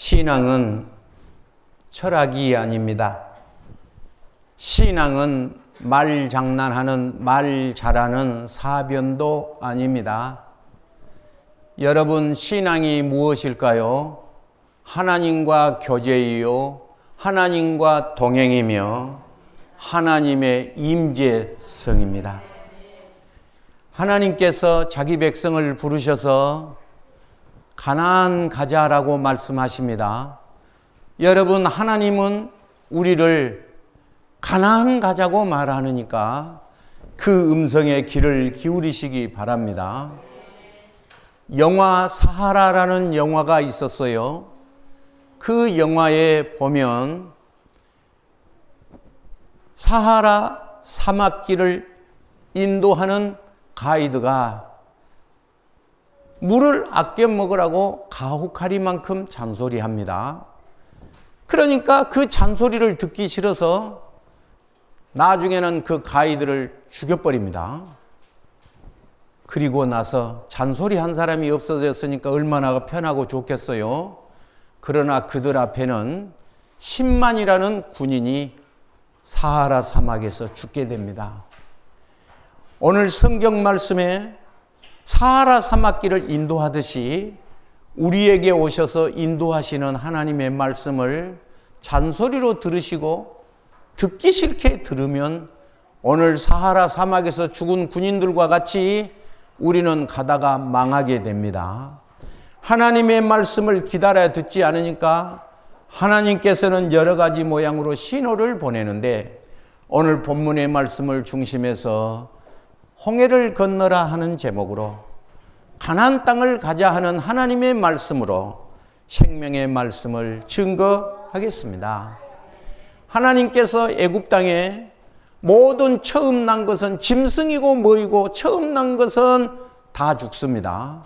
신앙은 철학이 아닙니다. 신앙은 말 장난하는, 말 잘하는 사변도 아닙니다. 여러분, 신앙이 무엇일까요? 하나님과 교제이요, 하나님과 동행이며 하나님의 임재성입니다. 하나님께서 자기 백성을 부르셔서 가나안 가자라고 말씀하십니다. 여러분, 하나님은 우리를 가나안 가자고 말하니까 그 음성에 귀를 기울이시기 바랍니다. 영화 사하라라는 영화가 있었어요. 그 영화에 보면 사하라 사막길을 인도하는 가이드가 물을 아껴 먹으라고 가혹하리만큼 잔소리합니다. 그러니까 그 잔소리를 듣기 싫어서 나중에는 그 가이드를 죽여버립니다. 그리고 나서 잔소리한 사람이 없어졌으니까 얼마나 편하고 좋겠어요. 그러나 그들 앞에는 10만이라는 군인이 사하라 사막에서 죽게 됩니다. 오늘 성경 말씀에 사하라 사막길을 인도하듯이 우리에게 오셔서 인도하시는 하나님의 말씀을 잔소리로 들으시고 듣기 싫게 들으면 오늘 사하라 사막에서 죽은 군인들과 같이 우리는 가다가 망하게 됩니다. 하나님의 말씀을 기다려 듣지 않으니까 하나님께서는 여러 가지 모양으로 신호를 보내는데 오늘 본문의 말씀을 중심해서 홍해를 건너라 하는 제목으로 가나안 땅을 가자 하는 하나님의 말씀으로 생명의 말씀을 증거하겠습니다. 하나님께서 애굽 땅에 모든 처음 난 것은 짐승이고 뭐이고 처음 난 것은 다 죽습니다.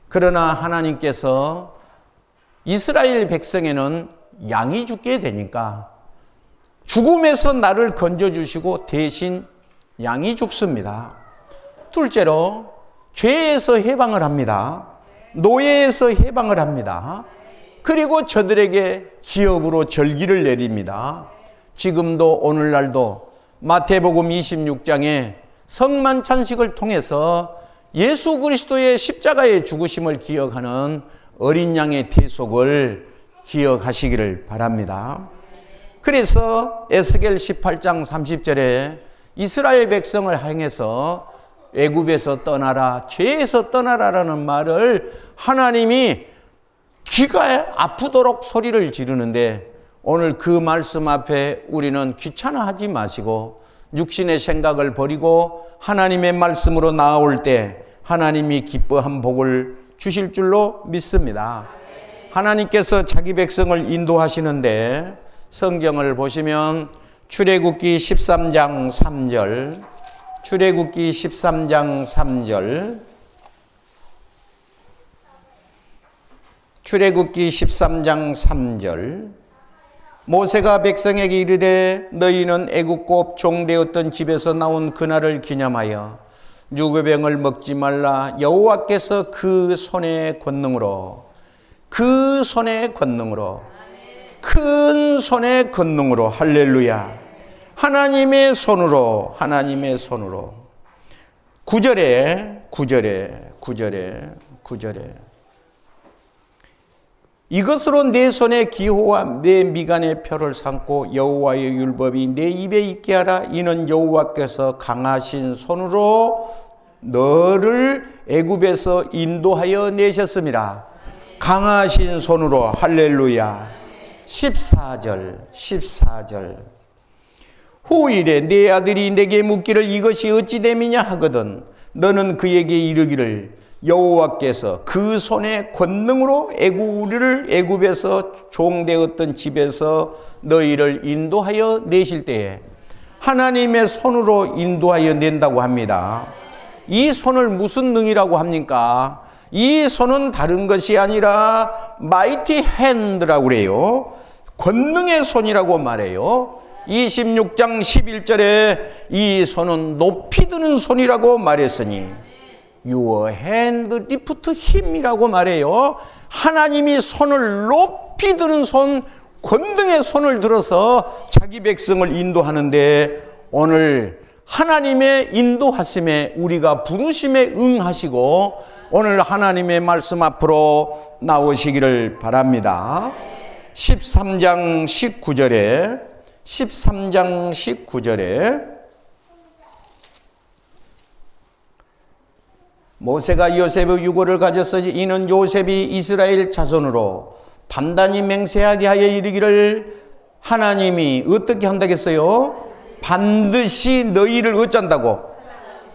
그러나 하나님께서 이스라엘 백성에는 양이 죽게 되니까 죽음에서 나를 건져주시고 대신 양이 죽습니다. 둘째로 죄에서 해방을 합니다. 노예에서 해방을 합니다. 그리고 저들에게 기업으로 절기를 내립니다. 지금도 오늘날도 마태복음 26장에 성만찬식을 통해서 예수 그리스도의 십자가의 죽으심을 기억하는 어린 양의 대속을 기억하시기를 바랍니다. 그래서 에스겔 18장 30절에 이스라엘 백성을 향해서 애굽에서 떠나라, 죄에서 떠나라라는 말을 하나님이 귀가 아프도록 소리를 지르는데 오늘 그 말씀 앞에 우리는 귀찮아하지 마시고 육신의 생각을 버리고 하나님의 말씀으로 나아올 때 하나님이 기뻐한 복을 주실 줄로 믿습니다. 하나님께서 자기 백성을 인도하시는데 성경을 보시면 출애굽기 13장 3절, 출애굽기 13장 3절, 출애굽기 13장 3절. 모세가 백성에게 이르되 너희는 애굽고 종되었던 집에서 나온 그날을 기념하여 유교병을 먹지 말라. 여호와께서 그 손의 권능으로, 그 손의 권능으로, 큰 손의 권능으로, 할렐루야, 하나님의 손으로, 하나님의 손으로. 9절에 이것으로 내 손의 기호와 내 미간의 표를 삼고 여호와의 율법이 내 입에 있게 하라. 이는 여호와께서 강하신 손으로 너를 애굽에서 인도하여 내셨습니다. 강하신 손으로, 할렐루야. 14절 후일에 내 아들이 내게 묻기를 이것이 어찌 됨이냐 하거든 너는 그에게 이르기를 여호와께서 그 손의 권능으로 우리를 애굽에서 종되었던 집에서 너희를 인도하여 내실 때에 하나님의 손으로 인도하여 낸다고 합니다. 이 손을 무슨 능이라고 합니까? 이 손은 다른 것이 아니라 mighty hand라고 그래요. 권능의 손이라고 말해요. 26장 11절에 이 손은 높이 드는 손이라고 말했으니 Your hand lift him이라고 말해요. 하나님이 손을 높이 높이 드는 손, 권능의 손을 들어서 자기 백성을 인도하는데 오늘 하나님의 인도하심에 우리가 부르심에 응하시고 오늘 하나님의 말씀 앞으로 나오시기를 바랍니다. 13장 19절에 모세가 요셉의 유고를 가졌으니 이는 요셉이 이스라엘 자손으로 단단히 맹세하게 하여 이르기를 하나님이 어떻게 한다겠어요? 반드시 너희를 어쩐다고?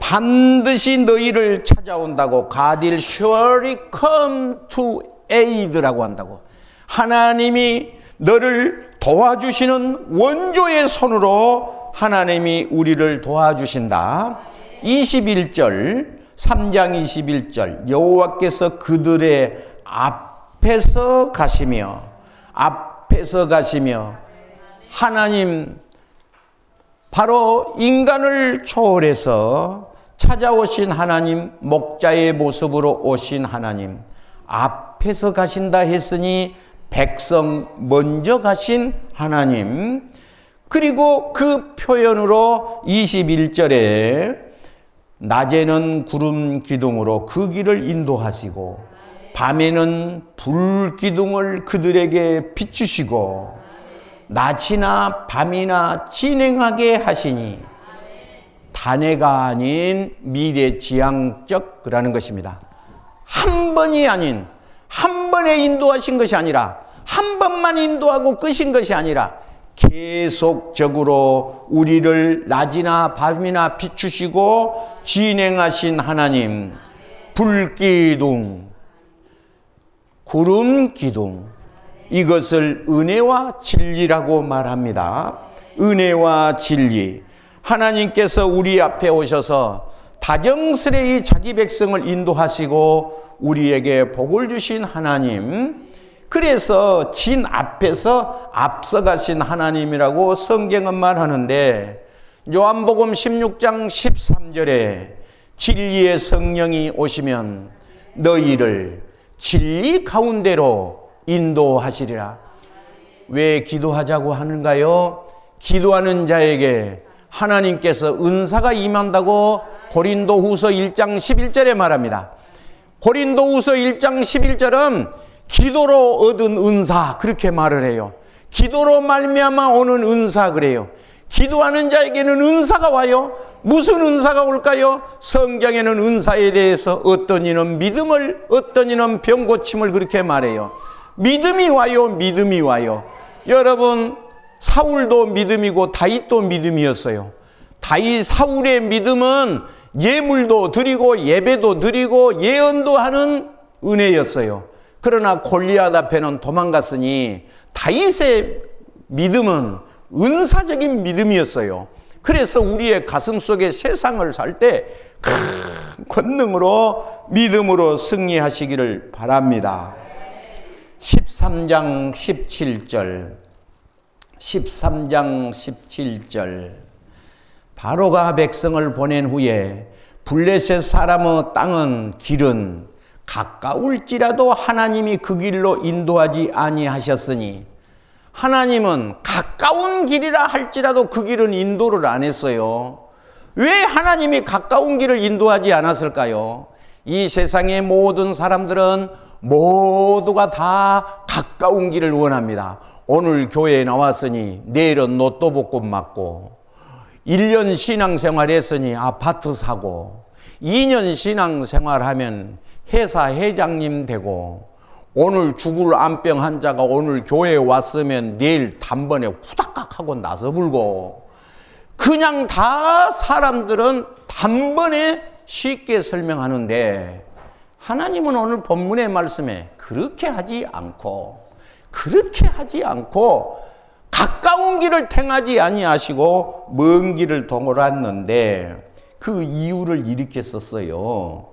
반드시 너희를 찾아온다고. God will surely come to aid라고 한다고. 하나님이 너를 도와주시는 원조의 손으로 하나님이 우리를 도와주신다. 21절 3장 21절 여호와께서 그들의 앞에서 가시며 하나님 바로 인간을 초월해서 찾아오신 하나님, 목자의 모습으로 오신 하나님 앞에서 가신다 했으니 백성 먼저 가신 하나님. 그리고 그 표현으로 21절에 낮에는 구름 기둥으로 그 길을 인도하시고 밤에는 불 기둥을 그들에게 비추시고 낮이나 밤이나 진행하게 하시니 단회가 아닌 미래지향적 그라는 것입니다. 한 번이 아닌 한 번에 인도하신 것이 아니라 한 번만 인도하고 끝인 것이 아니라 계속적으로 우리를 낮이나 밤이나 비추시고 진행하신 하나님, 불기둥, 구름기둥, 이것을 은혜와 진리라고 말합니다. 은혜와 진리. 하나님께서 우리 앞에 오셔서 다정스레이 자기 백성을 인도하시고 우리에게 복을 주신 하나님, 그래서 진 앞에서 앞서가신 하나님이라고 성경은 말하는데 요한복음 16장 13절에 진리의 성령이 오시면 너희를 진리 가운데로 인도하시리라. 왜 기도하자고 하는가요? 기도하는 자에게 하나님께서 은사가 임한다고 고린도후서 1장 11절에 말합니다. 고린도후서 1장 11절은 기도로 얻은 은사 그렇게 말을 해요. 기도로 말미암아 오는 은사 그래요. 기도하는 자에게는 은사가 와요. 무슨 은사가 올까요? 성경에는 은사에 대해서 어떤 이는 믿음을, 어떤 이는 병고침을 그렇게 말해요. 믿음이 와요. 믿음이 와요. 여러분, 사울도 믿음이고 다윗도 믿음이었어요. 다윗 사울의 믿음은 예물도 드리고 예배도 드리고 예언도 하는 은혜였어요. 그러나 골리앗 앞에는 도망갔으니 다윗의 믿음은 은사적인 믿음이었어요. 그래서 우리의 가슴 속에 세상을 살 때 큰 권능으로 믿음으로 승리하시기를 바랍니다. 13장 17절 바로가 백성을 보낸 후에 블레셋 사람의 땅은 길은 가까울지라도 하나님이 그 길로 인도하지 아니하셨으니 하나님은 가까운 길이라 할지라도 그 길은 인도를 안 했어요. 왜 하나님이 가까운 길을 인도하지 않았을까요? 이 세상의 모든 사람들은 모두가 다 가까운 길을 원합니다. 오늘 교회에 나왔으니 내일은 로또 복권 맞고 1년 신앙생활 했으니 아파트 사고 2년 신앙생활하면 회사 회장님 되고 오늘 죽을 암병 환자가 오늘 교회에 왔으면 내일 단번에 후닥닥 하고 나서불고 그냥 다 사람들은 단번에 쉽게 설명하는데 하나님은 오늘 본문의 말씀에 그렇게 하지 않고 가까운 길을 택하지 아니하시고 먼 길을 동을하는데 그 이유를 이렇게 썼어요.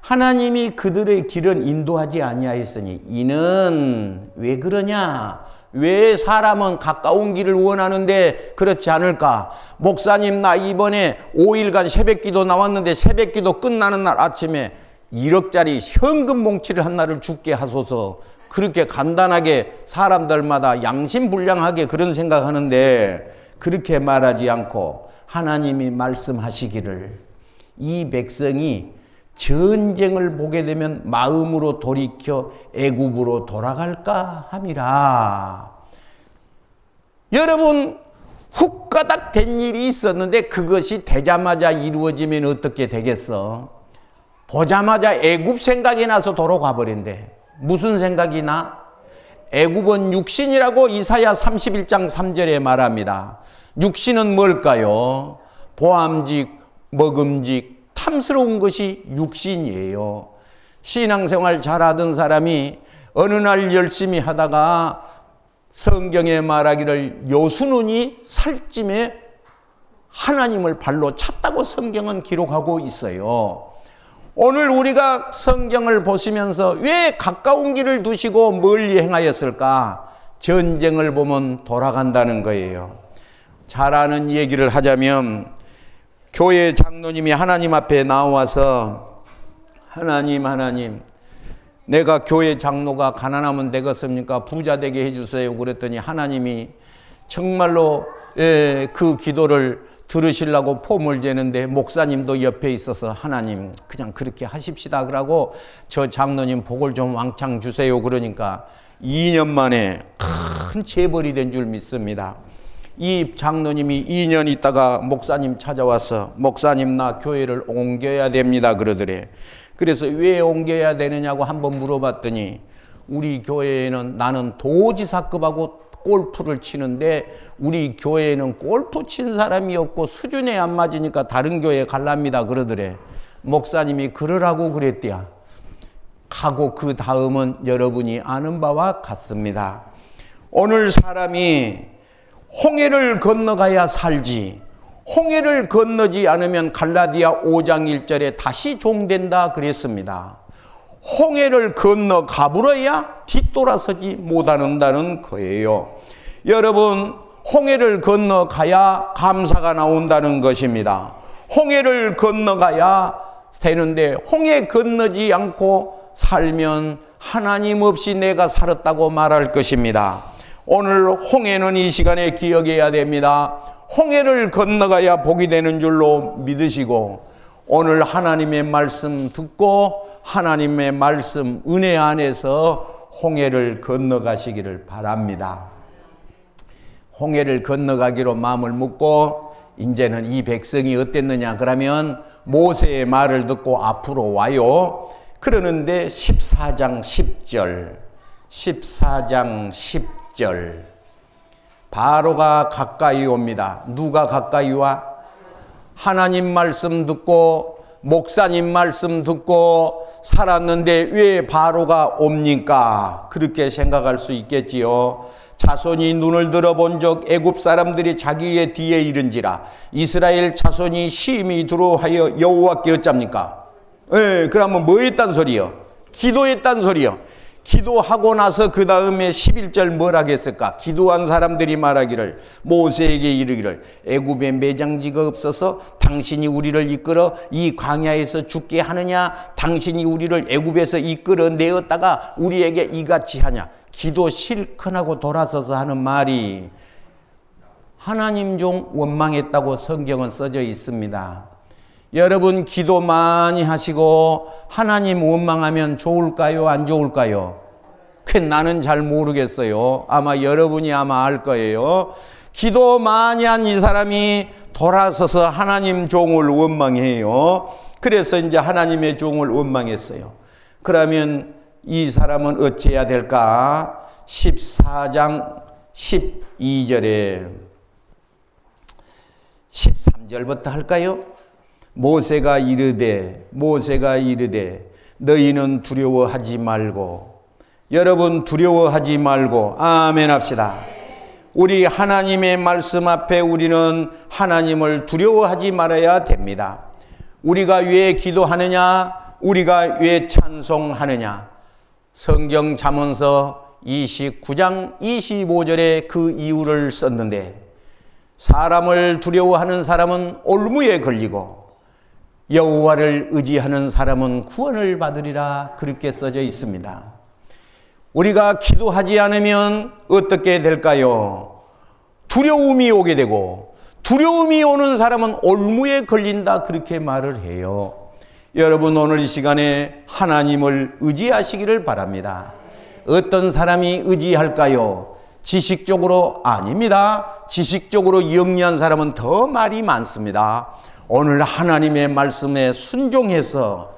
하나님이 그들의 길은 인도하지 아니하였으니 이는 왜 그러냐? 왜 사람은 가까운 길을 원하는데 그렇지 않을까? 목사님 나 이번에 5일간 새벽기도 나왔는데 새벽기도 끝나는 날 아침에 1억짜리 현금 몽치를 한 날을 죽게 하소서. 그렇게 간단하게 사람들마다 양심불량하게 그런 생각하는데 그렇게 말하지 않고 하나님이 말씀하시기를 이 백성이 전쟁을 보게 되면 마음으로 돌이켜 애굽으로 돌아갈까 함이라. 여러분, 훅가닥 된 일이 있었는데 그것이 되자마자 이루어지면 어떻게 되겠어? 보자마자 애굽 생각이 나서 돌아가 버린대. 무슨 생각이 나? 애굽은 육신이라고 이사야 31장 3절에 말합니다. 육신은 뭘까요? 보암직, 먹음직, 탐스러운 것이 육신이에요. 신앙생활 잘하던 사람이 어느 날 열심히 하다가 성경에 말하기를 요수눈이 살찜에 하나님을 발로 찼다고 성경은 기록하고 있어요. 오늘 우리가 성경을 보시면서 왜 가까운 길을 두시고 멀리 행하였을까? 전쟁을 보면 돌아간다는 거예요. 잘 아는 얘기를 하자면 교회 장로님이 하나님 앞에 나와서 하나님 내가 교회 장로가 가난하면 되겠습니까? 부자 되게 해주세요. 그랬더니 하나님이 정말로 그 기도를 들으시려고 폼을 재는데 목사님도 옆에 있어서 하나님 그냥 그렇게 하십시다 그러고 저 장로님 복을 좀 왕창 주세요. 그러니까 2년 만에 큰 재벌이 된 줄 믿습니다. 이 장로님이 2년 있다가 목사님 찾아와서 목사님 나 교회를 옮겨야 됩니다 그러더래. 그래서 왜 옮겨야 되느냐고 한번 물어봤더니 우리 교회에는 나는 도지사급하고 골프를 치는데 우리 교회에는 골프 친 사람이 없고 수준에 안 맞으니까 다른 교회에 갈랍니다 그러더래. 목사님이 그러라고 그랬대야. 하고 그 다음은 여러분이 아는 바와 같습니다. 오늘 사람이 홍해를 건너가야 살지 홍해를 건너지 않으면 갈라디아 5장 1절에 다시 종된다 그랬습니다. 홍해를 건너 가불어야 뒤돌아서지 못한다는 거예요. 여러분, 홍해를 건너 가야 감사가 나온다는 것입니다. 홍해를 건너가야 되는데 홍해 건너지 않고 살면 하나님 없이 내가 살았다고 말할 것입니다. 오늘 홍해는 이 시간에 기억해야 됩니다. 홍해를 건너가야 복이 되는 줄로 믿으시고 오늘 하나님의 말씀 듣고 하나님의 말씀 은혜 안에서 홍해를 건너가시기를 바랍니다. 홍해를 건너가기로 마음을 먹고 이제는 이 백성이 어땠느냐 그러면 모세의 말을 듣고 앞으로 와요. 그러는데 14장 10절 바로가 가까이 옵니다. 누가 가까이 와? 하나님 말씀 듣고 목사님 말씀 듣고 살았는데 왜 바로가 옵니까? 그렇게 생각할 수 있겠지요. 자손이 눈을 들어본 적 애굽 사람들이 자기의 뒤에 이른지라 이스라엘 자손이 심히 두려워하여 여호와께 어쩝니까? 그러면 뭐 했단 소리요? 기도했단 소리요. 기도하고 나서 그 다음에 11절 뭘 하겠을까? 기도한 사람들이 말하기를 모세에게 이르기를 애굽에 매장지가 없어서 당신이 우리를 이끌어 이 광야에서 죽게 하느냐? 당신이 우리를 애굽에서 이끌어 내었다가 우리에게 이같이 하냐? 기도 실컷 하고 돌아서서 하는 말이 하나님 종 원망했다고 성경은 써져 있습니다. 여러분 기도 많이 하시고 하나님 원망하면 좋을까요? 안 좋을까요? 나는 잘 모르겠어요. 아마 여러분이 아마 알 거예요. 기도 많이 한 이 사람이 돌아서서 하나님 종을 원망해요. 그래서 이제 하나님의 종을 원망했어요. 그러면 이 사람은 어찌해야 될까? 14장 12절에 13절부터 할까요? 모세가 이르되 너희는 두려워하지 말고 여러분 두려워하지 말고 아멘 합시다. 우리 하나님의 말씀 앞에 우리는 하나님을 두려워하지 말아야 됩니다. 우리가 왜 기도하느냐? 우리가 왜 찬송하느냐? 성경 잠언서 29장 25절에 그 이유를 썼는데 사람을 두려워하는 사람은 올무에 걸리고 여호와를 의지하는 사람은 구원을 받으리라 그렇게 써져 있습니다. 우리가 기도하지 않으면 어떻게 될까요? 두려움이 오게 되고, 두려움이 오는 사람은 올무에 걸린다, 그렇게 말을 해요. 여러분, 오늘 이 시간에 하나님을 의지하시기를 바랍니다. 어떤 사람이 의지할까요? 지식적으로 아닙니다. 지식적으로 영리한 사람은 더 말이 많습니다. 오늘 하나님의 말씀에 순종해서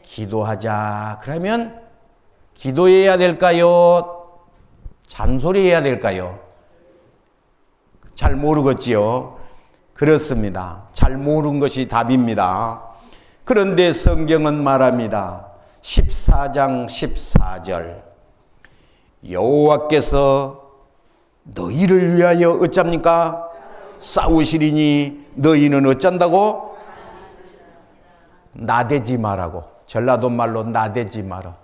기도하자. 그러면 기도해야 될까요? 잔소리해야 될까요? 잘 모르겠지요. 그렇습니다. 잘 모르는 것이 답입니다. 그런데 성경은 말합니다. 14장 14절 여호와께서 너희를 위하여 어쩝니까? 싸우시리니 너희는 어쩐다고? 나대지 말라고. 전라도 말로 나대지 마라.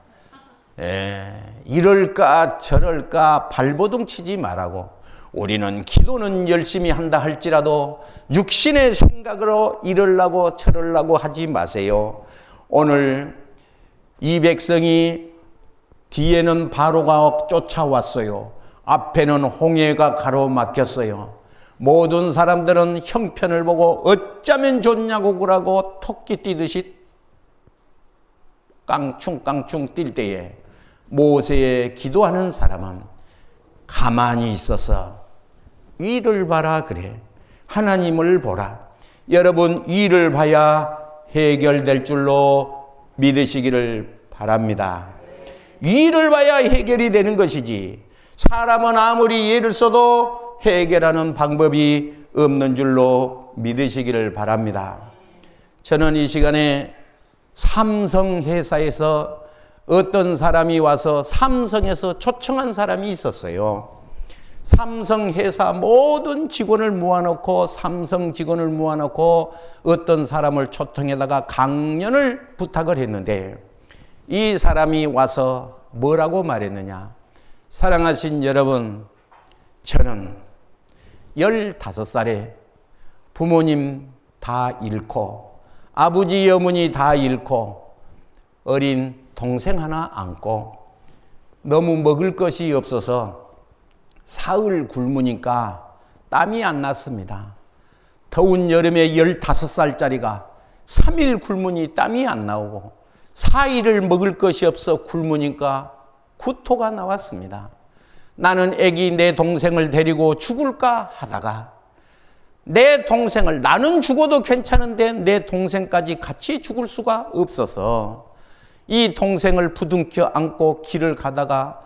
이럴까 저럴까 발버둥 치지 말라고. 우리는 기도는 열심히 한다 할지라도 육신의 생각으로 이러려고 저러려고 하지 마세요. 오늘 이 백성이 뒤에는 바로가 쫓아왔어요. 앞에는 홍해가 가로막혔어요. 모든 사람들은 형편을 보고 어쩌면 좋냐고 그러고 토끼 뛰듯이 깡충깡충 뛸 때에 모세의 기도하는 사람은 가만히 있어서 위를 봐라 그래. 하나님을 보라. 여러분, 위를 봐야 해결될 줄로 믿으시기를 바랍니다. 위를 봐야 해결이 되는 것이지, 사람은 아무리 예를 써도 해결하는 방법이 없는 줄로 믿으시기를 바랍니다. 저는 이 시간에 삼성 회사에서 어떤 사람이 와서 삼성에서 초청한 사람이 있었어요. 삼성 회사 모든 직원을 모아놓고, 삼성 직원을 모아놓고 어떤 사람을 초청해다가 강연을 부탁을 했는데, 이 사람이 와서 뭐라고 말했느냐? 사랑하신 여러분, 저는 15살에 부모님 다 잃고 아버지 어머니 다 잃고 어린 동생 하나 안고 너무 먹을 것이 없어서 사흘 굶으니까 땀이 안 났습니다. 더운 여름에 15살짜리가 3일 굶으니 땀이 안 나오고 4일을 먹을 것이 없어 굶으니까 구토가 나왔습니다. 나는 애기 내 동생을 데리고 죽을까 하다가 내 동생을, 나는 죽어도 괜찮은데 내 동생까지 같이 죽을 수가 없어서 이 동생을 부둥켜 안고 길을 가다가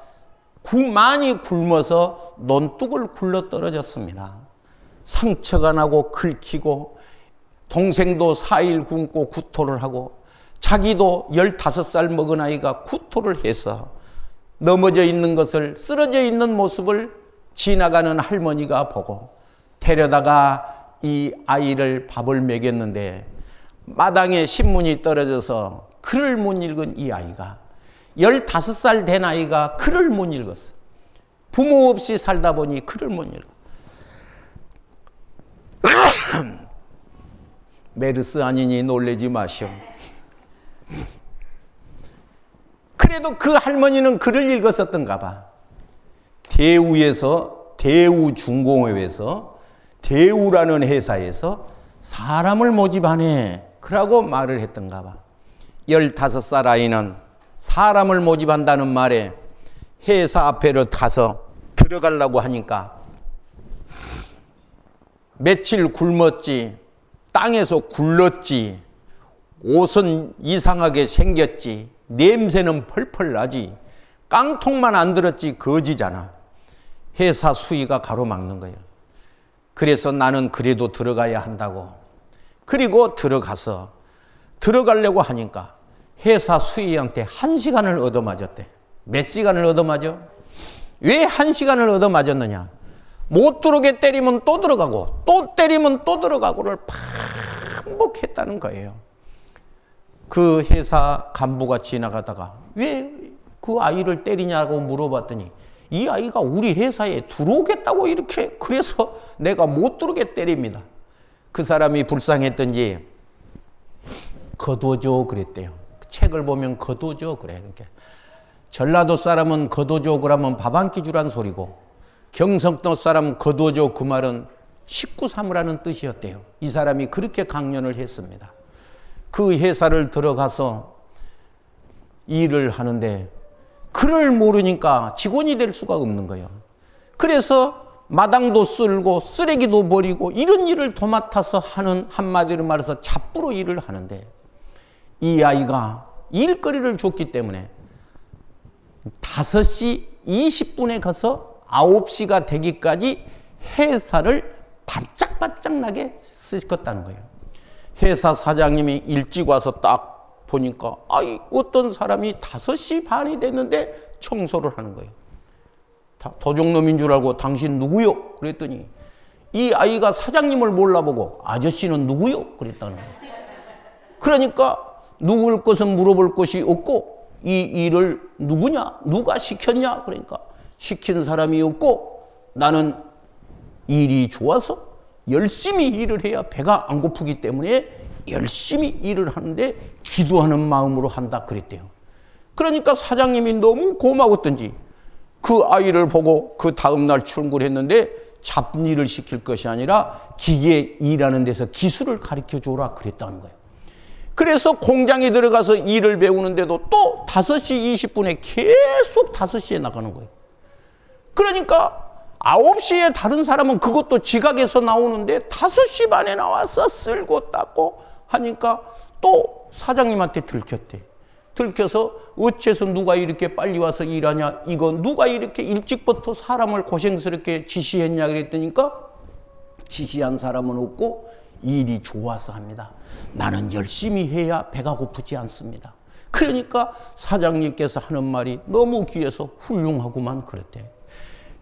많이 굶어서 논둑을 굴러 떨어졌습니다. 상처가 나고 긁히고 동생도 4일 굶고 구토를 하고 자기도 15살 먹은 아이가 구토를 해서 넘어져 있는 것을, 쓰러져 있는 모습을 지나가는 할머니가 보고 데려다가 이 아이를 밥을 먹였는데 마당에 신문이 떨어져서 글을 못 읽은 이 아이가, 15살 된 아이가 글을 못 읽었어. 부모 없이 살다 보니 글을 못 읽어. 메르스 아니니 놀라지 마시오. 그래도 그 할머니는 글을 읽었었던가 봐. 대우중공업에서 대우라는 회사에서 사람을 모집하네 그러고 말을 했던가 봐. 15살 아이는 사람을 모집한다는 말에 회사 앞에를 가서 들어가려고 하니까 며칠 굶었지, 땅에서 굴렀지, 옷은 이상하게 생겼지, 냄새는 펄펄 나지, 깡통만 안 들었지 거지잖아. 회사 수위가 가로막는 거예요. 그래서 나는 그래도 들어가야 한다고. 그리고 들어가려고 하니까 회사 수위한테 1시간을 얻어맞았대. 몇 시간을 얻어맞아? 왜 1시간을 얻어맞았느냐? 못 들어오게 때리면 또 들어가고 또 때리면 또 들어가고를 반복했다는 거예요. 그 회사 간부가 지나가다가 왜 그 아이를 때리냐고 물어봤더니 이 아이가 우리 회사에 들어오겠다고 이렇게, 그래서 내가 못 들어오게 때립니다. 그 사람이 불쌍했던지 거둬줘 그랬대요. 책을 보면 거둬줘 그래. 전라도 사람은 거둬줘 그러면 밥 한 끼 주란 소리고, 경상도 사람 거둬줘 그 말은 식구 삼으라는 뜻이었대요. 이 사람이 그렇게 강연을 했습니다. 그 회사를 들어가서 일을 하는데 글을 모르니까 직원이 될 수가 없는 거예요. 그래서 마당도 쓸고 쓰레기도 버리고 이런 일을 도맡아서 하는, 한마디로 말해서 잡부로 일을 하는데, 이 아이가 일거리를 줬기 때문에 5시 20분에 가서 9시가 되기까지 회사를 반짝반짝 나게 쓰셨다는 거예요. 회사 사장님이 일찍 와서 딱 보니까 어떤 사람이 5시 반이 됐는데 청소를 하는 거예요. 도둑놈인 줄 알고 당신 누구요? 그랬더니 이 아이가 사장님을 몰라보고 아저씨는 누구요? 그랬다는 거예요. 그러니까 누굴 것은 물어볼 것이 없고, 이 일을 누구냐? 누가 시켰냐? 그러니까 시킨 사람이 없고, 나는 일이 좋아서 열심히 일을 해야 배가 안 고프기 때문에 열심히 일을 하는데 기도하는 마음으로 한다 그랬대요. 그러니까 사장님이 너무 고마웠던지 그 아이를 보고 그 다음날 출근을 했는데 잡일을 시킬 것이 아니라 기계 일하는 데서 기술을 가르쳐 줘라 그랬다는 거예요. 그래서 공장에 들어가서 일을 배우는데도 또 5시 20분에 계속 5시에 나가는 거예요. 그러니까 9시에 다른 사람은 그것도 지각해서 나오는데 5시 반에 나와서 쓸고 닦고 하니까 또 사장님한테 들켰대. 들켜서 어째서 누가 이렇게 빨리 와서 일하냐, 이거 누가 이렇게 일찍부터 사람을 고생스럽게 지시했냐 그랬더니까 지시한 사람은 없고 일이 좋아서 합니다. 나는 열심히 해야 배가 고프지 않습니다. 그러니까 사장님께서 하는 말이 너무 귀해서 훌륭하구만 그랬대.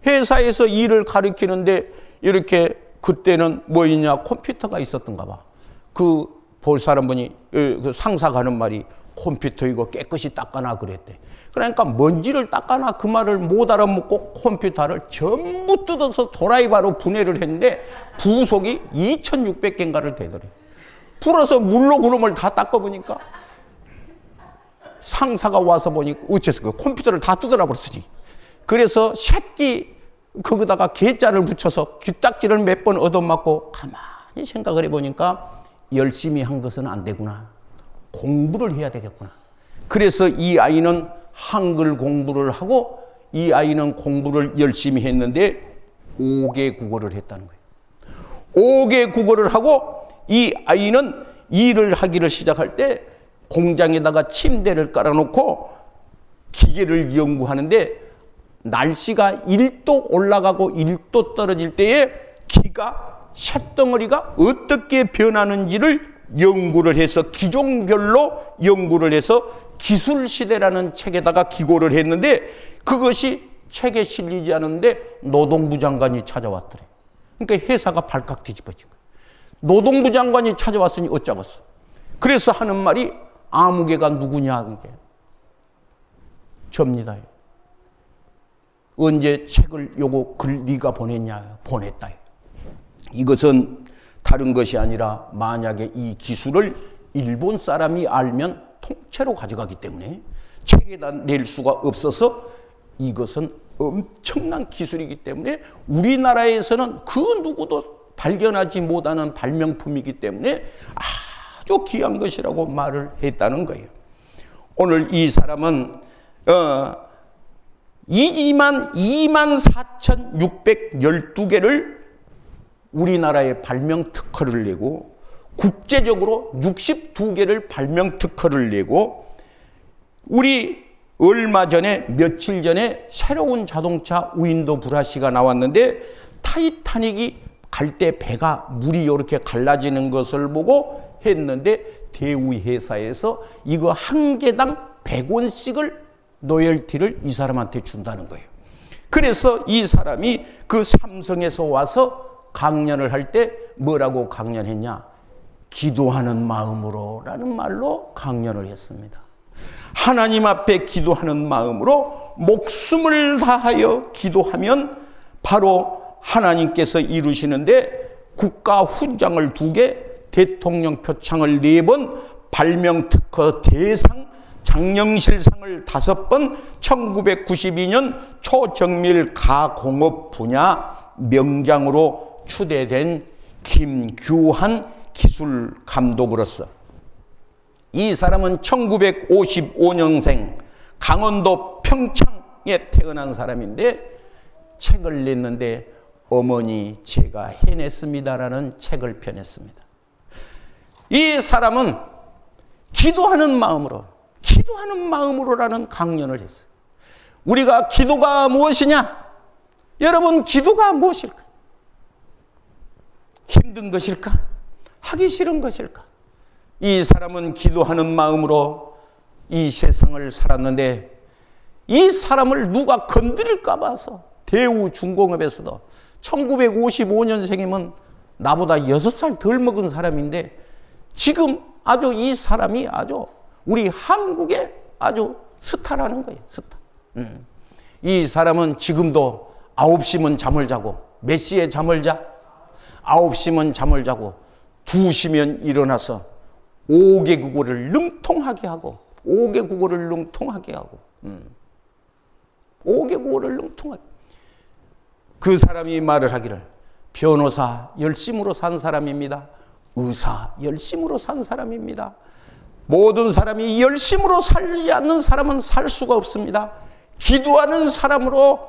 회사에서 일을 가르치는데 이렇게 그때는 뭐 있냐, 컴퓨터가 있었던가 봐. 그 볼 사람 분이 그 상사가 하는 말이 컴퓨터 이거 깨끗이 닦아놔 그랬대. 그러니까 먼지를 닦아놔 그 말을 못 알아먹고 컴퓨터를 전부 뜯어서 도라이바로 분해를 했는데 부속이 2600개인가를 되더래. 불어서 물로 그놈을 다 닦아보니까 상사가 와서 보니까 어째서 그 컴퓨터를 다 뜯어놔 버렸지. 그래서 새끼 거기다가 개자를 붙여서 귀딱지를 몇 번 얻어맞고 가만히 생각을 해보니까 열심히 한 것은 안 되구나. 공부를 해야 되겠구나. 그래서 이 아이는 한글 공부를 하고 이 아이는 공부를 열심히 했는데 5개 국어를 했다는 거예요. 5개 국어를 하고 이 아이는 일을 하기를 시작할 때 공장에다가 침대를 깔아놓고 기계를 연구하는데 날씨가 1도 올라가고 1도 떨어질 때에 기가 쇳덩어리가 어떻게 변하는지를 연구를 해서 기종별로 연구를 해서 기술시대라는 책에다가 기고를 했는데 그것이 책에 실리지 않은데 노동부 장관이 찾아왔더래. 그러니까 회사가 발칵 뒤집어진 거예요. 노동부 장관이 찾아왔으니 어쩌겠어. 그래서 하는 말이 아무개가 누구냐 그게 접니다. 언제 책을 요거 글 네가 보냈냐? 보냈다. 이것은 다른 것이 아니라 만약에 이 기술을 일본 사람이 알면 통째로 가져가기 때문에 책에다 낼 수가 없어서 이것은 엄청난 기술이기 때문에 우리나라에서는 그 누구도 발견하지 못하는 발명품이기 때문에 아주 귀한 것이라고 말을 했다는 거예요. 오늘 이 사람은 24,612개를 우리나라에 발명 특허를 내고 국제적으로 62개를 발명 특허를 내고 우리 얼마 전에 며칠 전에 새로운 자동차 우인도 브라시가 나왔는데 타이타닉이 갈 때 배가 물이 이렇게 갈라지는 것을 보고 했는데 대우 회사에서 이거 한 개당 100원씩을 로열티를 이 사람한테 준다는 거예요. 그래서 이 사람이 그 삼성에서 와서 강연을 할 때 뭐라고 강연했냐? 기도하는 마음으로 라는 말로 강연을 했습니다. 하나님 앞에 기도하는 마음으로 목숨을 다하여 기도하면 바로 하나님께서 이루시는데 국가 훈장을 2개, 대통령 표창을 4번, 발명 특허 대상 장영실상을 5번 1992년 초정밀 가공업 분야 명장으로 추대된 김규한 기술 감독으로서 이 사람은 1955년생 강원도 평창에 태어난 사람인데 책을 냈는데 어머니 제가 해냈습니다라는 책을 펴냈습니다. 이 사람은 기도하는 마음으로라는 강연을 했어요. 우리가 기도가 무엇이냐? 여러분, 기도가 무엇일까? 힘든 것일까? 하기 싫은 것일까? 이 사람은 기도하는 마음으로 이 세상을 살았는데 이 사람을 누가 건드릴까 봐서 대우중공업에서도 1955년생이면 나보다 6살 덜 먹은 사람인데 지금 아주 이 사람이 아주 우리 한국의 아주 스타라는 거예요. 스타. 이 사람은 지금도 9시면 잠을 자고 몇 시에 잠을 자? 9시면 잠을 자고 2시면 일어나서 5개 국어를 능통하게 하고 5개 국어를 능통하게 하고 5개 국어를 능통하게 그 사람이 말을 하기를 변호사 열심으로 산 사람입니다. 의사 열심으로 산 사람입니다. 모든 사람이 열심으로 살지 않는 사람은 살 수가 없습니다. 기도하는 사람으로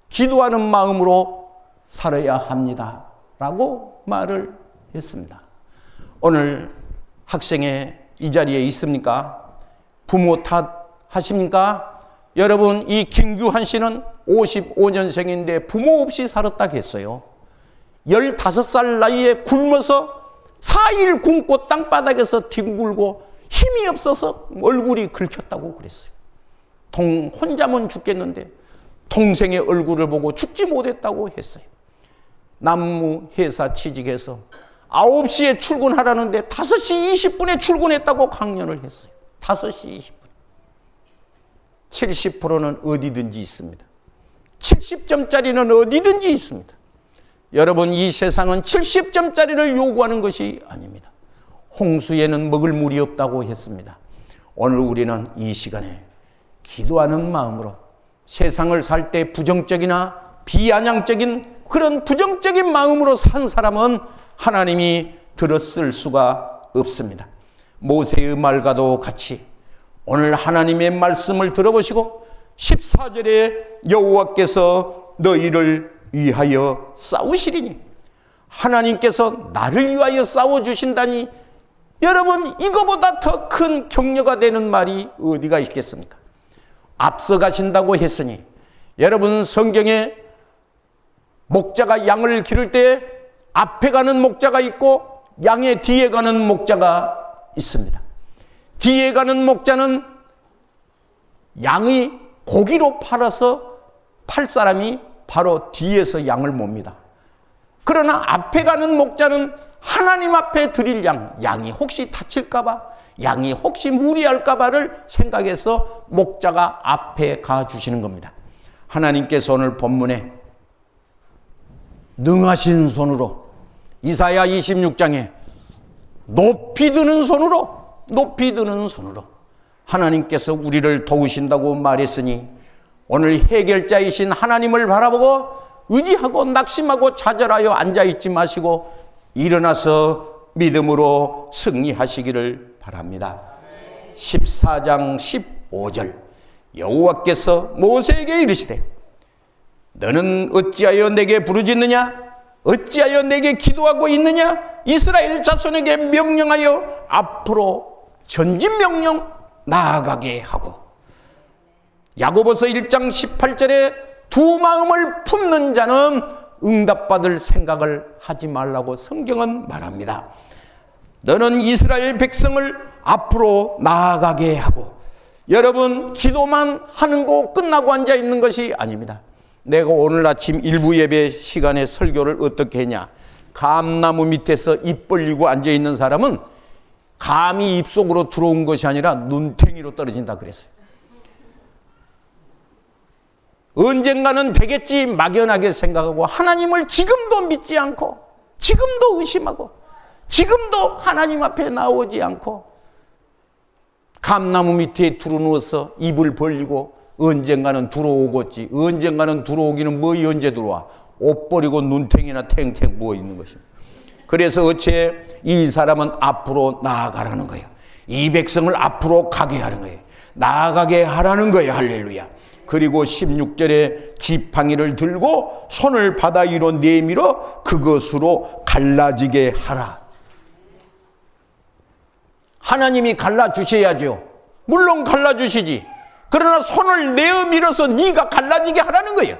기도하는 마음으로 살아야 합니다. 라고 말을 했습니다. 오늘 학생회 이 자리에 있습니까? 부모 탓하십니까? 여러분, 이 김규한 씨는 55년생인데 부모 없이 살았다고 했어요. 15살 나이에 굶어서 4일 굶고 땅바닥에서 뒹굴고 힘이 없어서 얼굴이 긁혔다고 그랬어요. 혼자면 죽겠는데 동생의 얼굴을 보고 죽지 못했다고 했어요. 남무 회사 취직해서 9시에 출근하라는데 5시 20분에 출근했다고 강연을 했어요. 5시 20분. 70%는 어디든지 있습니다. 70점짜리는 어디든지 있습니다. 여러분, 이 세상은 70점짜리를 요구하는 것이 아닙니다. 홍수에는 먹을 물이 없다고 했습니다. 오늘 우리는 이 시간에 기도하는 마음으로 세상을 살 때 부정적이나 비아냥적인 그런 부정적인 마음으로 산 사람은 하나님이 들었을 수가 없습니다. 모세의 말과도 같이 오늘 하나님의 말씀을 들어보시고 14절에 여호와께서 너희를 위하여 싸우시리니 하나님께서 나를 위하여 싸워주신다니 여러분, 이거보다 더 큰 격려가 되는 말이 어디가 있겠습니까? 앞서가신다고 했으니 여러분, 성경에 목자가 양을 기를 때 앞에 가는 목자가 있고 양의 뒤에 가는 목자가 있습니다. 뒤에 가는 목자는 양이 고기로 팔아서 팔 사람이 바로 뒤에서 양을 몹니다. 그러나 앞에 가는 목자는 하나님 앞에 드릴 양이 혹시 다칠까봐, 양이 혹시 무리할까봐를 생각해서 목자가 앞에 가주시는 겁니다. 하나님께서 오늘 본문에 능하신 손으로 이사야 26장에 높이 드는 손으로 하나님께서 우리를 도우신다고 말했으니 오늘 해결자이신 하나님을 바라보고 의지하고 낙심하고 좌절하여 앉아있지 마시고 일어나서 믿음으로 승리하시기를 바랍니다. 14장 15절 여호와께서 모세에게 이르시되 너는 어찌하여 내게 부르짖느냐? 어찌하여 내게 기도하고 있느냐? 이스라엘 자손에게 명령하여 앞으로 전진 명령 나아가게 하고 야고보서 1장 18절에 두 마음을 품는 자는 응답받을 생각을 하지 말라고 성경은 말합니다. 너는 이스라엘 백성을 앞으로 나아가게 하고 여러분, 기도만 하는 거 끝나고 앉아 있는 것이 아닙니다. 내가 오늘 아침 일부 예배 시간에 설교를 어떻게 했냐? 감나무 밑에서 입 벌리고 앉아 있는 사람은 감이 입속으로 들어온 것이 아니라 눈탱이로 떨어진다 그랬어요. 언젠가는 되겠지 막연하게 생각하고 하나님을 지금도 믿지 않고 지금도 의심하고 지금도 하나님 앞에 나오지 않고 감나무 밑에 두루누워서 입을 벌리고 언젠가는 들어오겠지. 언젠가는 들어오기는 뭐이 언제 들어와. 옷 버리고 눈탱이나 탱탱 부어있는 것입니다. 그래서 어째 이 사람은 앞으로 나아가라는 거예요. 이 백성을 앞으로 가게 하는 거예요. 나아가게 하라는 거예요. 할렐루야. 그리고 16절에 지팡이를 들고 손을 바다 위로 내밀어 그것으로 갈라지게 하라. 하나님이 갈라주셔야죠. 물론 갈라주시지. 그러나 손을 내어 밀어서 네가 갈라지게 하라는 거예요.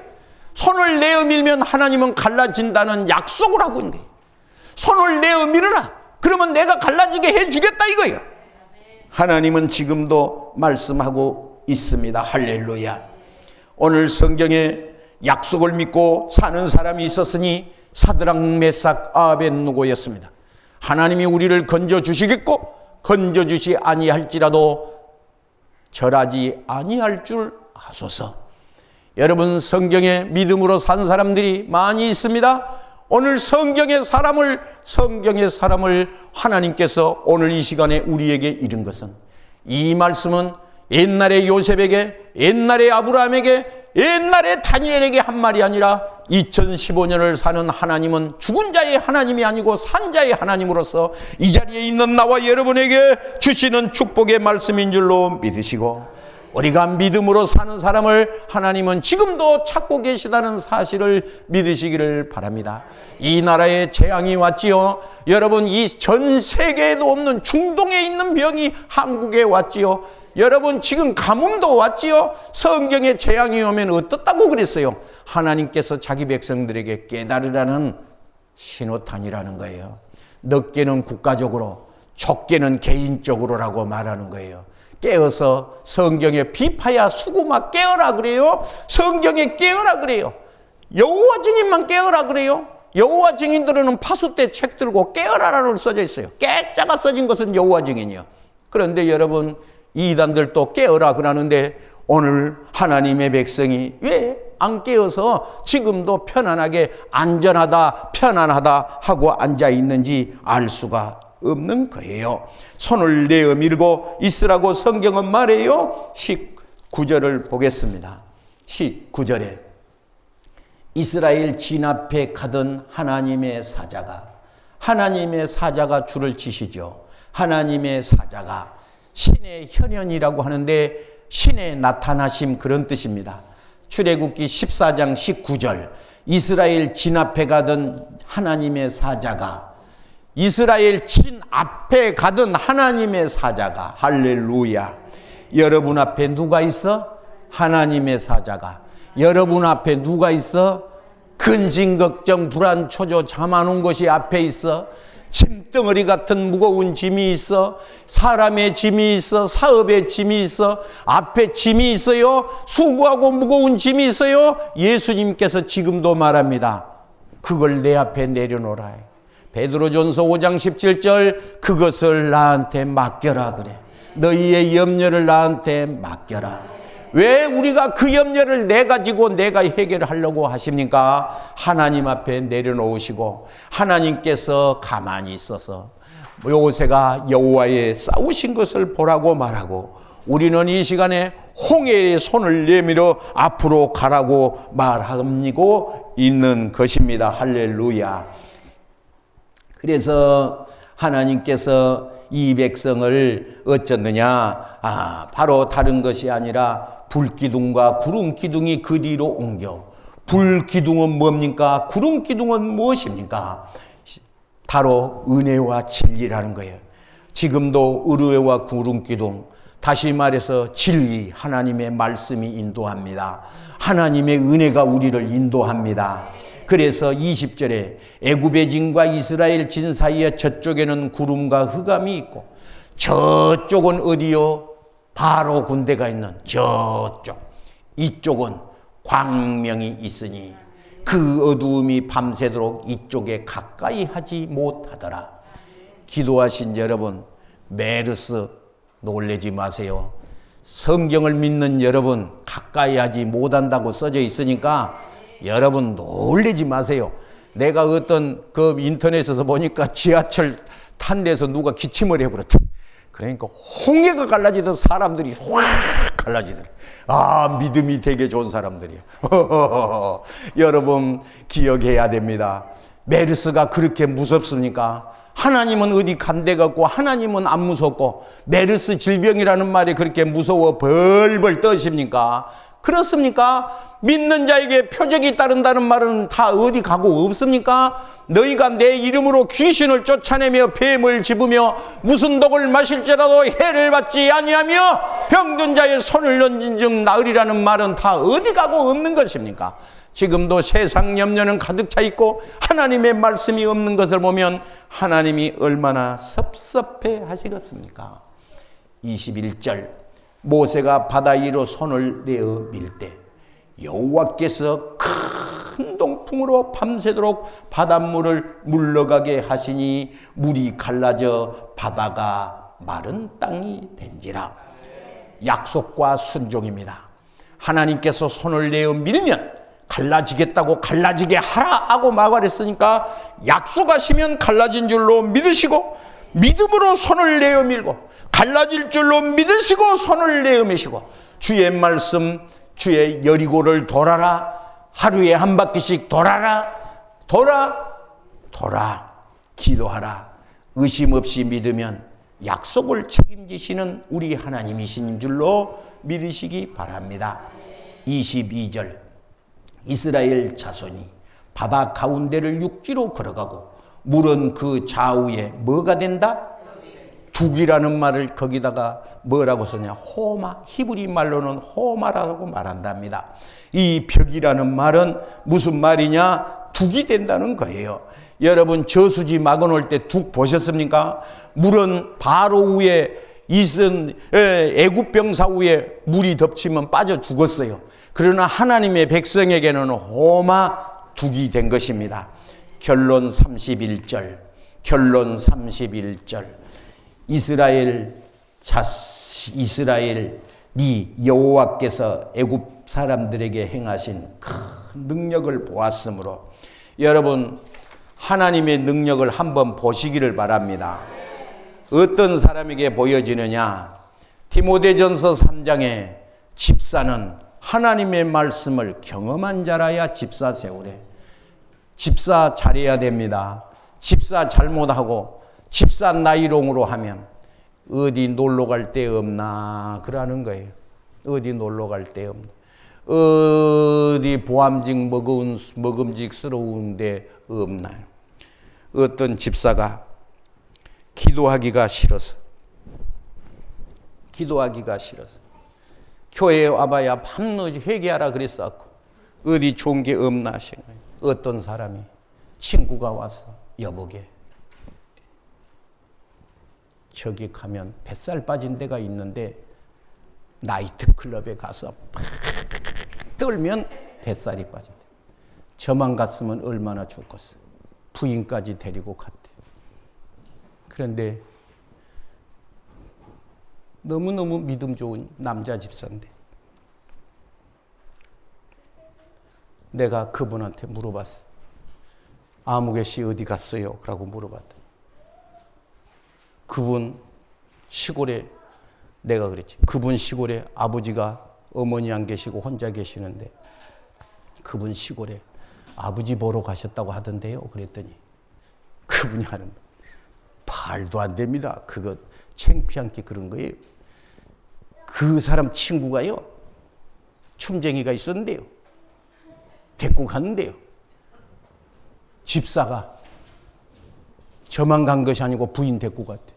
손을 내어 밀면 하나님은 갈라진다는 약속을 하고 있는 거예요. 손을 내어 밀어라. 그러면 내가 갈라지게 해주겠다 이거예요. 하나님은 지금도 말씀하고 있습니다. 할렐루야. 오늘 성경에 약속을 믿고 사는 사람이 있었으니 사드락 메삭 아벳느고였습니다. 하나님이 우리를 건져주시겠고 건져주시 아니할지라도 절하지 아니할 줄 아소서. 여러분, 성경에 믿음으로 산 사람들이 많이 있습니다. 오늘 성경의 사람을 하나님께서 오늘 이 시간에 우리에게 이른 것은, 이 말씀은 옛날에 요셉에게, 옛날에 아브라함에게, 옛날에 다니엘에게 한 말이 아니라 2015년을 사는 하나님은 죽은 자의 하나님이 아니고 산 자의 하나님으로서 이 자리에 있는 나와 여러분에게 주시는 축복의 말씀인 줄로 믿으시고, 우리가 믿음으로 사는 사람을 하나님은 지금도 찾고 계시다는 사실을 믿으시기를 바랍니다. 이 나라에 재앙이 왔지요. 여러분, 이 전 세계에도 없는 중동에 있는 병이 한국에 왔지요. 여러분, 지금 가뭄도 왔지요. 성경에 재앙이 오면 어떻다고 그랬어요? 하나님께서 자기 백성들에게 깨달으라는 신호탄이라는 거예요. 늦게는 국가적으로, 적게는 개인적으로라고 말하는 거예요. 깨어서 성경에 비파야 수고마 깨어라 그래요. 성경에 깨어라 그래요. 여호와 증인만 깨어라 그래요. 여호와 증인들은 파수 때 책 들고 깨어라라고 써져 있어요. 깨자가 써진 것은 여호와 증인이요. 그런데 여러분, 이단들도 깨어라 그러는데 오늘 하나님의 백성이 왜 안 깨어서 지금도 편안하게 안전하다 편안하다 하고 앉아 있는지 알 수가 없는 거예요. 손을 내어 밀고 있으라고 성경은 말해요. 19절을 보겠습니다. 19절에 이스라엘 진 앞에 가던 하나님의 사자가 줄을 치시죠. 하나님의 사자가 신의 현현이라고 하는데 신의 나타나심, 그런 뜻입니다. 출애굽기 14장 19절, 이스라엘 진 앞에 가던 하나님의 사자가, 이스라엘 진 앞에 가던 하나님의 사자가, 할렐루야. 여러분 앞에 누가 있어? 하나님의 사자가. 여러분 앞에 누가 있어? 근심, 걱정, 불안, 초조, 잠 안 온 것이 앞에 있어? 짐덩어리 같은 무거운 짐이 있어? 사람의 짐이 있어? 사업의 짐이 있어? 앞에 짐이 있어요? 수고하고 무거운 짐이 있어요? 예수님께서 지금도 말합니다. 그걸 내 앞에 내려놓으라. 베드로전서 5장 17절, 그것을 나한테 맡겨라 그래. 너희의 염려를 나한테 맡겨라. 왜 우리가 그 염려를 내 가지고 내가 해결하려고 하십니까? 하나님 앞에 내려놓으시고 하나님께서 가만히 있어서 모세가 여호와의 싸우신 것을 보라고 말하고, 우리는 이 시간에 홍해의 손을 내밀어 앞으로 가라고 말하고 있는 것입니다. 할렐루야. 그래서 하나님께서 이 백성을 어쩌느냐? 바로 다른 것이 아니라 불기둥과 구름기둥이 그 뒤로 옮겨. 불기둥은 뭡니까? 구름기둥은 무엇입니까? 바로 은혜와 진리라는 거예요. 지금도 은혜와 구름기둥, 다시 말해서 진리, 하나님의 말씀이 인도합니다. 하나님의 은혜가 우리를 인도합니다. 그래서 20절에 애굽의 진과 이스라엘 진 사이에 저쪽에는 구름과 흑암이 있고 저쪽은 어디요? 바로 군대가 있는 저쪽, 이쪽은 광명이 있으니 그 어두움이 밤새도록 이쪽에 가까이 하지 못하더라. 기도하신 여러분, 메르스 놀라지 마세요. 성경을 믿는 여러분, 가까이 하지 못한다고 써져 있으니까 여러분 놀라지 마세요. 내가 어떤 그 인터넷에서 보니까 지하철 탄 데서 누가 기침을 해버렸대. 그러니까 홍해가 갈라지듯 사람들이 확 갈라지더래. 아, 믿음이 되게 좋은 사람들이요. 여러분 기억해야 됩니다. 메르스가 그렇게 무섭습니까? 하나님은 어디 간대갖고 하나님은 안 무섭고 메르스 질병이라는 말이 그렇게 무서워 벌벌 떠십니까? 그렇습니까? 믿는 자에게 표적이 따른다는 말은 다 어디 가고 없습니까? 너희가 내 이름으로 귀신을 쫓아내며 뱀을 집으며 무슨 독을 마실지라도 해를 받지 아니하며 병든 자의 손을 얹은 즉 나으리라는 말은 다 어디 가고 없는 것입니까? 지금도 세상 염려는 가득 차 있고 하나님의 말씀이 없는 것을 보면 하나님이 얼마나 섭섭해 하시겠습니까? 21절 모세가 바다 위로 손을 내어 밀 때 여호와께서 큰 동풍으로 밤새도록 바닷물을 물러가게 하시니 물이 갈라져 바다가 마른 땅이 된지라. 약속과 순종입니다. 하나님께서 손을 내어 밀면 갈라지겠다고 갈라지게 하라 하고 말했으니까 약속하시면 갈라진 줄로 믿으시고 믿음으로 손을 내어 밀고 갈라질 줄로 믿으시고 손을 내어 미시고 주의 말씀 주의 여리고를 돌아라. 하루에 한 바퀴씩 돌아라. 돌아 기도하라. 의심 없이 믿으면 약속을 책임지시는 우리 하나님이신 줄로 믿으시기 바랍니다. 22절 이스라엘 자손이 바다 가운데를 육지로 걸어가고 물은 그 좌우에 뭐가 된다? 둑이라는 말을 거기다가 뭐라고 쓰냐? 호마. 히브리 말로는 호마라고 말한답니다. 이 벽이라는 말은 무슨 말이냐? 둑이 된다는 거예요. 여러분 저수지 막아놓을 때 둑 보셨습니까? 물은 바로 위에 있은 애굽 병사 위에 물이 덮치면 빠져 죽었어요. 그러나 하나님의 백성에게는 호마 둑이 된 것입니다. 결론 31절 이스라엘이 여호와께서 애굽 사람들에게 행하신 큰 능력을 보았으므로 여러분 하나님의 능력을 한번 보시기를 바랍니다. 어떤 사람에게 보여지느냐? 디모데전서 3장에 집사는 하나님의 말씀을 경험한 자라야 집사 세우래. 집사 잘해야 됩니다. 집사 잘못하고 집사 나이롱으로 하면 어디 놀러 갈 데 없나 그러는 거예요. 어디 놀러 갈 데 없나. 어디 보암직 먹음직스러운 데 없나요? 어떤 집사가 기도하기가 싫어서 교회에 와봐야 밤낮이 회개하라 그랬었고 어디 좋은 게 없나 생각해요. 어떤 사람이 친구가 와서 여보게 저기 가면 뱃살 빠진 데가 있는데 나이트클럽에 가서 팍 떨면 뱃살이 빠진대. 저만 갔으면 얼마나 좋겠어. 부인까지 데리고 갔대. 그런데 너무너무 믿음 좋은 남자 집사인데 내가 그분한테 물어봤어. 아무개 씨 어디 갔어요? 라고 물어봤더니 그분 시골에 내가 그랬지. 그분 시골에 아버지가 어머니 안 계시고 혼자 계시는데 그분 시골에 아버지 보러 가셨다고 하던데요. 그랬더니 그분이 하는 말도 안 됩니다. 그거 창피한 게 그런 거예요. 그 사람 친구가요. 춤쟁이가 있었는데요. 데리고 갔는데요. 집사가 저만 간 것이 아니고 부인 데리고 갔대.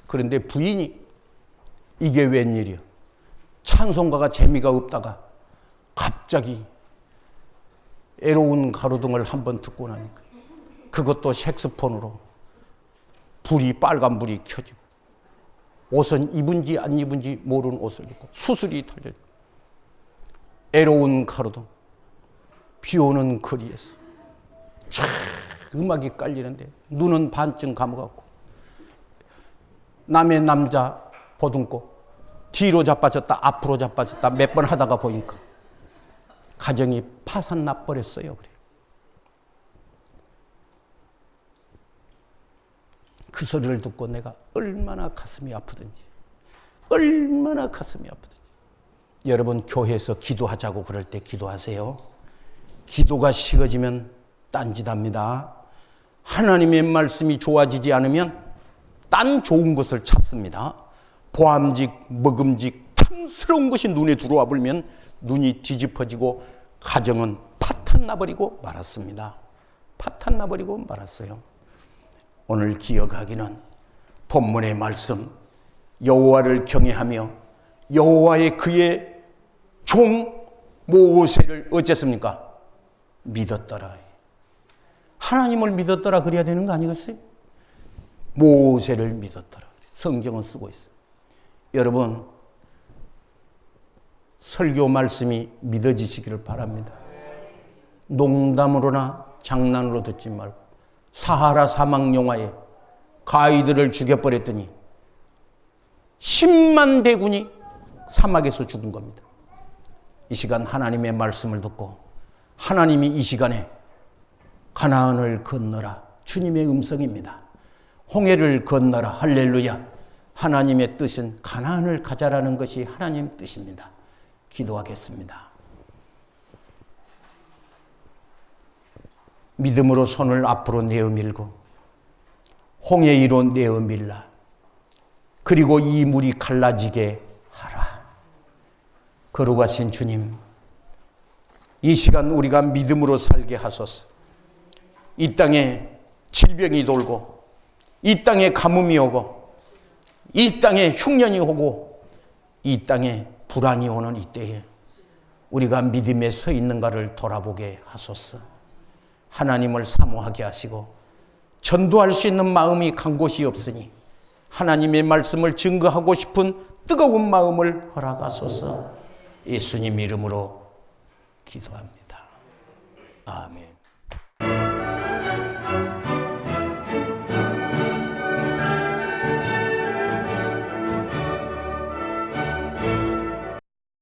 그런데 부인이 이게 웬일이야. 찬송가가 재미가 없다가 갑자기 애로운 가로등을 한번 듣고 나니까 그것도 색소폰으로 빨간 불이 켜지고 옷은 입은지 안 입은지 모르는 옷을 입고 수술이 털려지고 애로운 가로등 비 오는 거리에서 촤 음악이 깔리는데 눈은 반쯤 감아갖고 남의 남자 보듬고 뒤로 자빠졌다 앞으로 자빠졌다 몇 번 하다가 보니까 가정이 파산 나버렸어요. 그래. 그 소리를 듣고 내가 얼마나 가슴이 아프든지, 얼마나 가슴이 아프든지. 여러분, 교회에서 기도하자고 그럴 때 기도하세요. 기도가 식어지면 딴짓합니다. 하나님의 말씀이 좋아지지 않으면 딴 좋은 것을 찾습니다. 보암직, 먹음직, 탐스러운 것이 눈에 들어와 버리면 눈이 뒤집어지고 가정은 파탄 나버리고 말았습니다. 파탄 나버리고 말았어요. 오늘 기억하기는 본문의 말씀, 여호와를 경외하며 여호와의 그의 종 모세를 어쨌습니까? 믿었더라. 하나님을 믿었더라 그래야 되는 거 아니겠어요? 모세를 믿었더라. 성경은 쓰고 있어요. 여러분, 설교 말씀이 믿어지시기를 바랍니다. 농담으로나 장난으로 듣지 말고. 사하라 사막 영화에 가이드를 죽여버렸더니 10만 대군이 사막에서 죽은 겁니다. 이 시간 하나님의 말씀을 듣고 하나님이 이 시간에 가나안을 건너라, 주님의 음성입니다. 홍해를 건너라, 할렐루야. 하나님의 뜻은 가나안을 가자라는 것이 하나님 뜻입니다. 기도하겠습니다. 믿음으로 손을 앞으로 내어 밀고 홍해 위로 내어 밀라. 그리고 이 물이 갈라지게 하라. 거룩하신 주님, 이 시간 우리가 믿음으로 살게 하소서. 이 땅에 질병이 돌고, 이 땅에 가뭄이 오고, 이 땅에 흉년이 오고, 이 땅에 불안이 오는 이때에 우리가 믿음에 서 있는가를 돌아보게 하소서. 하나님을 사모하게 하시고 전도할 수 있는 마음이 간 곳이 없으니 하나님의 말씀을 증거하고 싶은 뜨거운 마음을 허락하소서. 예수님 이름으로 기도합니다. 아멘.